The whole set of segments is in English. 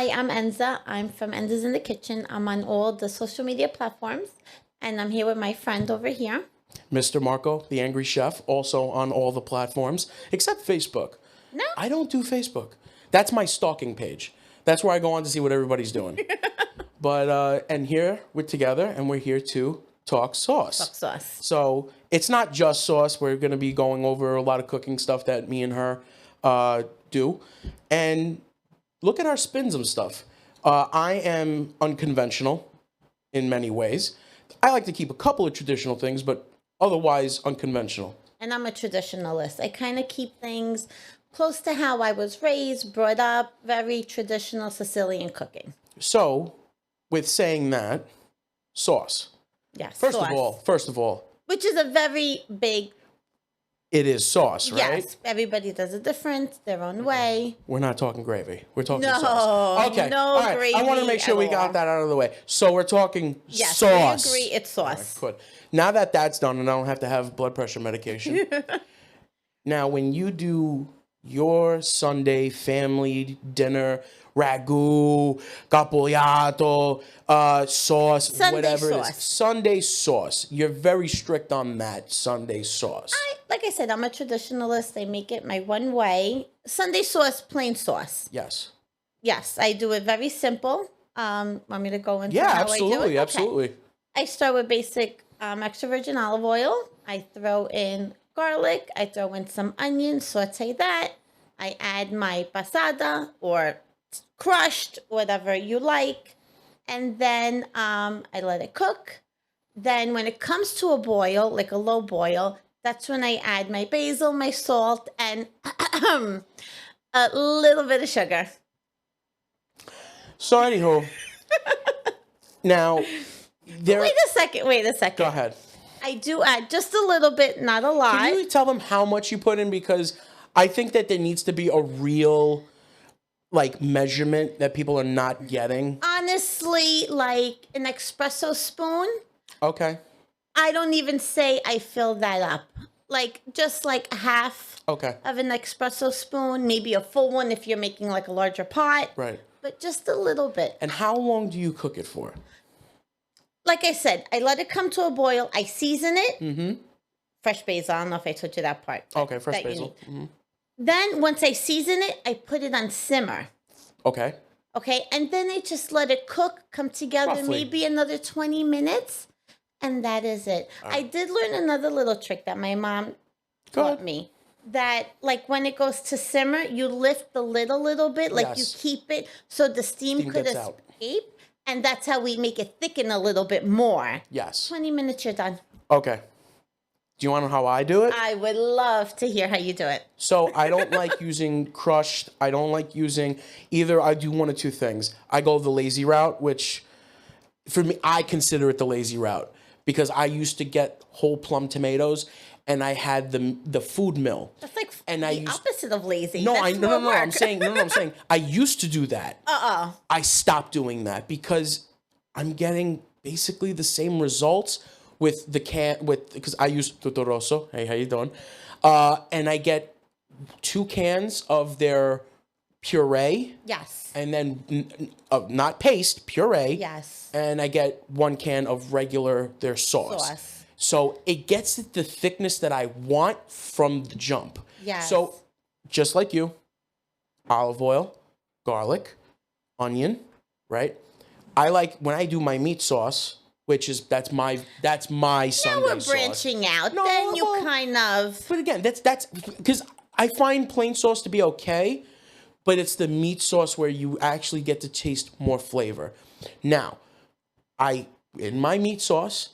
Hi, I'm Enza. I'm from Enza's in the Kitchen. I'm on all the social media platforms, and I'm here with my friend over here. Mr. Marco, the Angry Chef, also on all the platforms, except Facebook. No? I don't do Facebook. That's my stalking page. That's where I go on to see what everybody's doing. And here we're together, and we're here to talk sauce. Talk sauce. So it's not just sauce. We're going to be going over a lot of cooking stuff that me and her do. And look at our spins and stuff. I am unconventional in many ways. I like to keep a couple of traditional things, but otherwise unconventional. And I'm a traditionalist. I kind of keep things close to how I was raised, brought up, very traditional Sicilian cooking. So, with saying that, sauce. Yes, First sauce. of all, Which is a very big... it is sauce, right? Yes, everybody does it different, their own way. We're not talking gravy. We're talking No, sauce. Okay. no All right. gravy I want to make sure at we all. got that out of the way. So we're talking Yes, sauce. I agree, it's sauce. All right, good. Now that that's done and I don't have to have blood pressure medication. Now, when you do your Sunday family dinner, ragu, capogliato, sauce, Sunday whatever it sauce. is. Sunday sauce. You're very strict on that Sunday sauce. Like I said, I'm a traditionalist. I make it my one way. Sunday sauce, plain sauce. Yes. Yes, I do it very simple. Want me to go into Yeah, how I do it? absolutely, Okay. absolutely. I start with basic extra virgin olive oil. I throw in garlic. I throw in some onions, saute that. I add my passata or crushed, whatever you like. And then I let it cook. Then when it comes to a boil, like a low boil, that's when I add my basil, my salt, and a little bit of sugar. So, anywho, now, Wait a second. Go ahead. I do add just a little bit, not a lot. Can you tell them how much you put in? Because I think that there needs to be a real, measurement that people are not getting. Honestly, like an espresso spoon, Okay. I don't even say I fill that up. Just half Okay. of an espresso spoon, maybe a full one if you're making a larger pot. Right. But just a little bit. And how long do you cook it for? Like I said, I let it come to a boil. I season it. Mm-hmm. Fresh basil. I don't know if I told you that part. Okay, fresh that you basil. need. Mm-hmm. Then once I season it, I put it on simmer. Okay. Okay, and then I just let it cook, come together, Roughly. maybe another 20 minutes, and that is it. I did learn another little trick that my mom taught me. That, when it goes to simmer, you lift the lid a little bit, you Yes. keep it so the steam could gets out. escape, and that's how we make it thicken a little bit more. Yes. 20 minutes, you're done. Okay. Do you want to know how I do it? I would love to hear how you do it. So I don't like using crushed. I don't like using either. I do one of two things. I go the lazy route, which for me, I consider it the lazy route because I used to get whole plum tomatoes and I had the food mill. That's And the I used- opposite of lazy. No, That's no. more I'm work. saying no. I'm saying I used to do that. I stopped doing that because I'm getting basically the same results with the because I use Tutto Rosso. Hey, how you doing? And I get 2 cans of their puree. Yes. And then not paste, puree. Yes. And I get 1 can of their sauce. So it gets the thickness that I want from the jump. Yes. So just like you, olive oil, garlic, onion, right? I like when I do my meat sauce, which is that's my Sunday sauce. Now we're branching out. No, then you well, kind of... But again, that's because I find plain sauce to be okay, but it's the meat sauce where you actually get to taste more flavor. Now, in my meat sauce,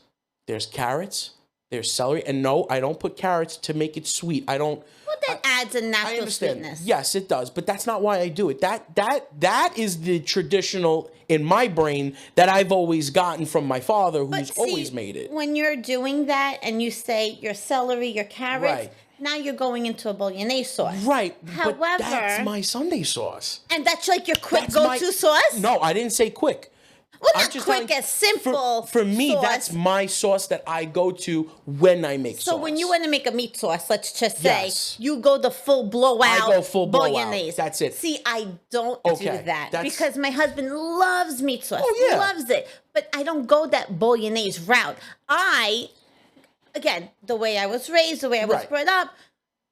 there's carrots, there's celery, and no, I don't put carrots to make it sweet. I don't. Well, that adds a I natural understand. sweetness. Yes, it does, but that's not why I do it. That is the traditional in my brain that I've always gotten from my father, who's See, always made it. When you're doing that and you say your celery, your carrots, Right. now you're going into a bolognese sauce. Right, However, but that's my Sunday sauce. and that's like your quick That's go-to sauce? No, I didn't say quick. Well, I'm not just quick telling you, as simple For me, sauce. that's my sauce that I go to when I make sauce. So when you want to make a meat sauce, let's just say Yes. you go the full blowout. I go full blowout. bolognese. That's it. See, I don't Okay, do that that's- because my husband loves meat sauce. Oh, yeah. Loves it. But I don't go that bolognese route. Again, the way I was raised, the way I was Right. brought up,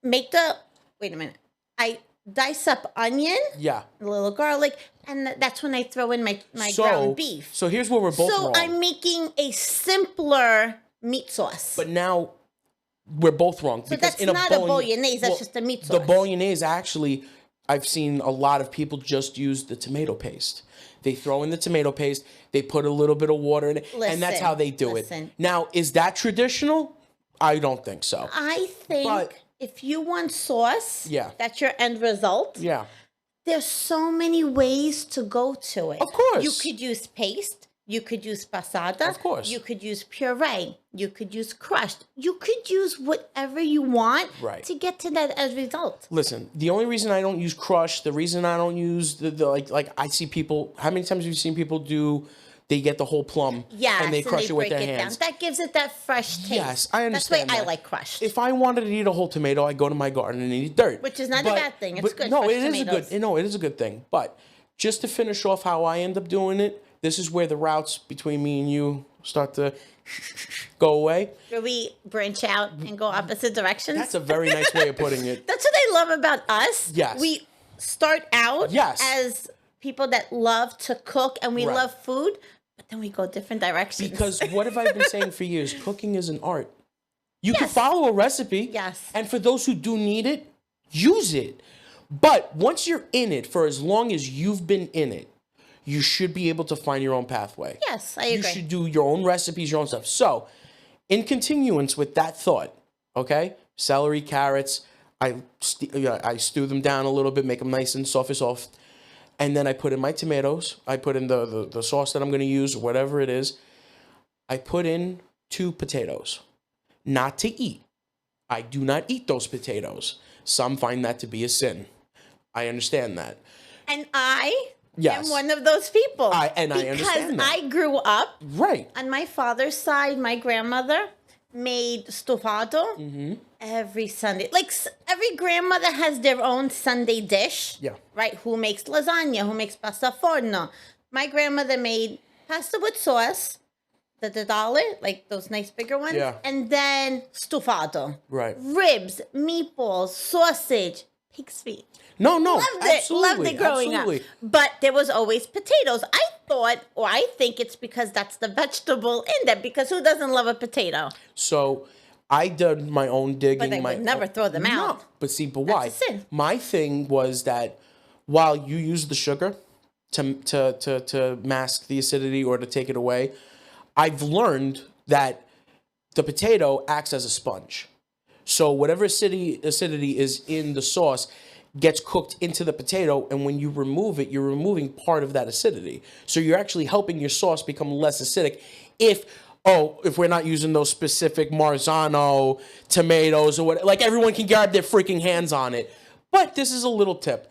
wait a minute. I dice up onion, Yeah. a little garlic, and that's when I throw in my ground beef. So here's where we're both So wrong. I'm making a simpler meat sauce. But now we're both wrong. So that's not a bolognese, that's just a meat sauce. The bolognese, actually, I've seen a lot of people just use the tomato paste. They throw in the tomato paste, they put a little bit of water in it, and that's how they do it. Now, is that traditional? I don't think so. I think But- if you want sauce, Yeah. that's your end result. Yeah. There's so many ways to go to it. Of course. You could use paste. You could use passata. Of course. You could use puree. You could use crushed. You could use whatever you want Right. to get to that end result. Listen, the only reason I don't use crush, the reason I don't use the like I see people, how many times have you seen people do, they get the whole plum Yes, and they crush it with their hands. down. That gives it that fresh taste. Yes, I understand That's why I that. like crushed. If I wanted to eat a whole tomato, I go to my garden and eat dirt. Which is not a bad thing. It's good, No, fresh it is tomatoes. it is a good thing. But just to finish off how I end up doing it, this is where the routes between me and you start to go away. Where we branch out and go opposite directions. That's a very nice way of putting it. That's what I love about us. Yes. We start out Yes. as people that love to cook and we Right. love food, but then we go different directions. Because what have I been saying for years? Cooking is an art. You can Yes. follow a recipe. Yes. And for those who do need it, use it. But once you're in it, for as long as you've been in it, you should be able to find your own pathway. Yes, I You agree. should do your own recipes, your own stuff. So, in continuance with that thought, okay, celery, carrots, I stew them down a little bit, make them nice and soft, and then I put in my tomatoes. I put in the sauce that I'm going to use, whatever it is. I put in 2 potatoes, not to eat. I do not eat those potatoes. Some find that to be a sin. I understand that. And I Yes. am one of those people. I understand Because that. I grew up Right. on my father's side, my grandmother made stufado Mm-hmm. every Sunday. Like every grandmother has their own Sunday dish. Yeah. Right? Who makes lasagna? Who makes pasta forno? My grandmother made pasta with sauce, the dollar, like those nice bigger ones, Yeah. and then stufado. Right. Ribs, meatballs, sausage, pig's feet. No, Loved absolutely, it growing absolutely. up. But there was always potatoes. I thought, or I think it's because that's the vegetable in there. Because who doesn't love a potato? So I did my own digging. But I would never throw them out. No, but see, but why? a sin. My thing was that while you use the sugar to mask the acidity or to take it away, I've learned that the potato acts as a sponge. So whatever acidity is in the sauce gets cooked into the potato, and when you remove it, you're removing part of that acidity. So you're actually helping your sauce become less acidic if we're not using those specific Marzano tomatoes or what, like everyone can grab their freaking hands on it. But this is a little tip.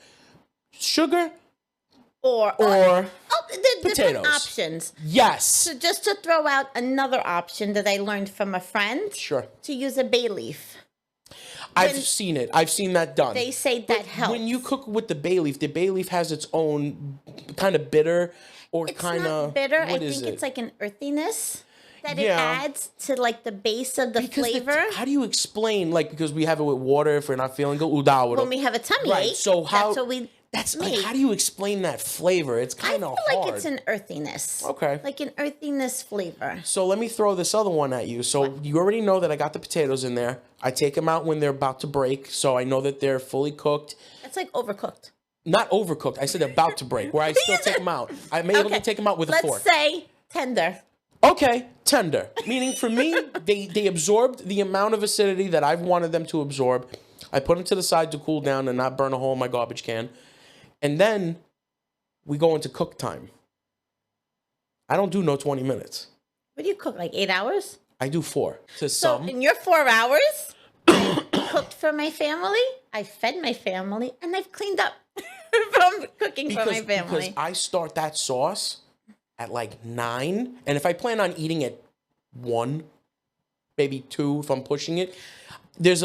Sugar Or or the different potatoes. options. yes. So just to throw out another option that I learned from a friend. Sure. To use a bay leaf. I've seen it. I've seen that done. They say that helps. When you cook with the bay leaf has its own kind of bitter or It's kind not of bitter. I what is think it? it's like an earthiness that it Yeah. adds to like the base of the Because flavor. how do you explain, like, because we have it with water if we're not feeling good? Udawado. When we have a tummy Right, ache, so how- that's what we That's make. like, how do you explain that flavor? It's I kind feel of hard. like it's an earthiness. Okay. Like an earthiness flavor. So let me throw this other one at you. So you already know that I got the potatoes in there. I take them out when they're about to break, so I know that they're fully cooked. It's like overcooked. Not overcooked. I said about to break, where I still take them out. I'm able to take them out with a fork. Let's say tender. Okay, tender. Meaning for me, they absorbed the amount of acidity that I've wanted them to absorb. I put them to the side to cool down and not burn a hole in my garbage can. And then we go into cook time. I don't do no 20 minutes. What do you cook? Like 8 hours? I do 4 to So some. in your 4 hours, I cooked for my family, I fed my family, and I've cleaned up from cooking for my family. Because I start that sauce at like 9. And if I plan on eating at 1, maybe 2 if I'm pushing it,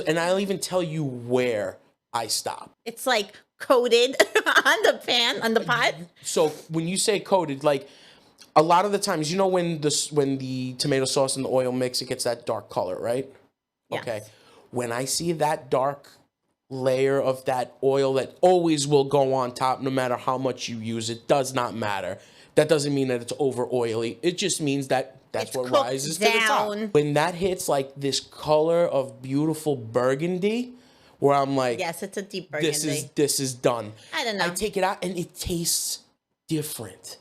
and I'll even tell you where I stop. It's like coated on the pan, on the pot. So when you say coated, like a lot of the times, you know, when the tomato sauce and the oil mix, it gets that dark color, right? Yes. Okay. When I see that dark layer of that oil that always will go on top no matter how much you use, it does not matter. That doesn't mean that it's over oily. It just means that that's It's what cooked rises to the down. top. When that hits like this color of beautiful burgundy, where I'm like, Yes, it's a deep burgundy. this is done. I don't know. I take it out and it tastes different.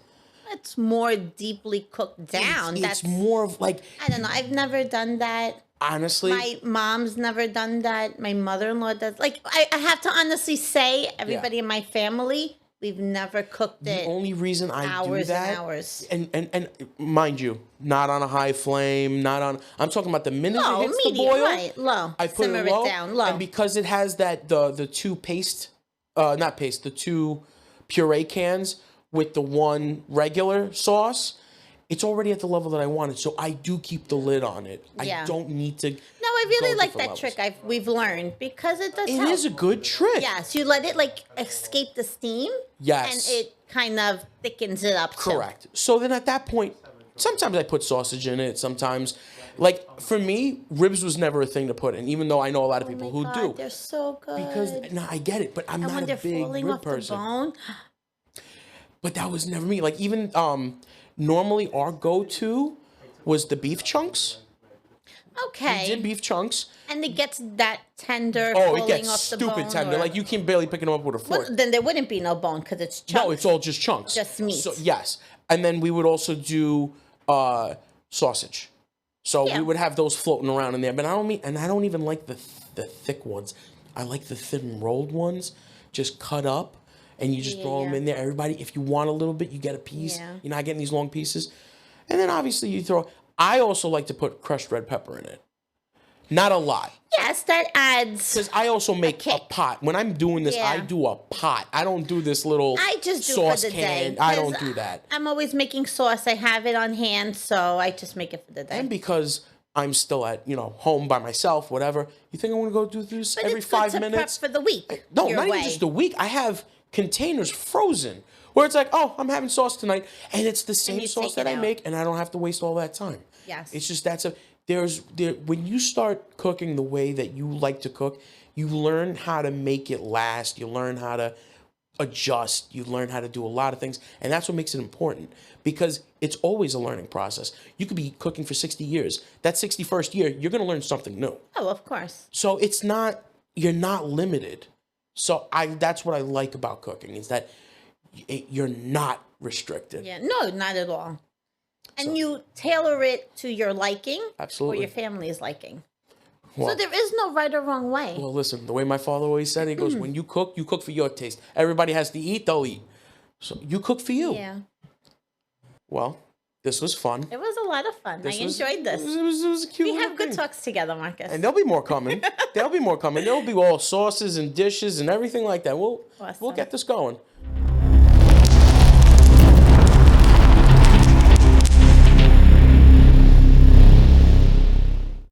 It's more deeply cooked down. It's more of like, I don't know. I've never done that. honestly, My mom's never done that. My mother-in-law does. Like, I have to honestly say, everybody in my family, we've never cooked the it only reason I do hours that, and hours. and mind you, not on a high flame, I'm talking about the minute Low, it hits medium, the boil, right, low. I put Simmer it low, down, low. and because it has that the two the two puree cans with the one regular sauce, it's already at the level that I wanted. So I do keep the lid on it. Yeah. I don't need to. No, I really go like different that levels. trick we've learned because it does It help. is a good trick. Yes, you let it like escape the steam. Yes. And it kind of thickens it up. too. Correct. So then at that point, sometimes I put sausage in it. Sometimes, like for me, ribs was never a thing to put in, even though I know a lot of people who God, do. They're so good. Because no, I get it, but I'm and not when a they're big falling rib off person. the bone, But that was never me. Like even normally our go-to was the beef chunks. okay. We did beef chunks. And it gets that tender. Oh, falling it gets off the stupid bone, tender. or- Like you can barely pick them up with a fork. Well, then there wouldn't be no bone because it's chunks. No, it's all just chunks. Just meat. So yes, and then we would also do sausage. So Yeah. we would have those floating around in there. But I don't even like the thick ones. I like the thin rolled ones, just cut up, and you just throw them yeah. in there. Everybody, if you want a little bit, you get a piece. Yeah. You're not getting these long pieces, and then obviously you throw. I also like to put crushed red pepper in it. Not a lot. Yes, that adds. Because I also make a kick. pot. When I'm doing this, I Yeah. do a pot. I don't do this little I just do sauce for the can. day. I don't 'cause do that. I'm always making sauce. I have it on hand, so I just make it for the day. And because I'm still at, home by myself, whatever, you think I want to go do this But every it's good 5 to minutes? prep for the week. No, your not way. even just a week. I have containers frozen where it's like, oh, I'm having sauce tonight, and it's the same you sauce take that it I out. make, and I don't have to waste all that time. Yes. It's just when you start cooking the way that you like to cook, you learn how to make it last. You learn how to adjust. You learn how to do a lot of things, and that's what makes it important because it's always a learning process. You could be cooking for 60 years. That 61st year, you're going to learn something new. Oh, of course. So you're not limited. So that's what I like about cooking is that you're not restricted. Yeah, no, not at all. And you tailor it to your liking Absolutely. or your family's liking. Well, So there is no right or wrong way. well, listen, the way my father always said, he goes, when you cook for your taste. Everybody has to eat, they'll eat. So you cook for you. Yeah. Well, this was fun. It was a lot of fun. I enjoyed this. It was a cute We little have good thing. talks together, Marcus. And there'll be more coming. There'll be all sauces and dishes and everything like that. We'll Awesome. get this going.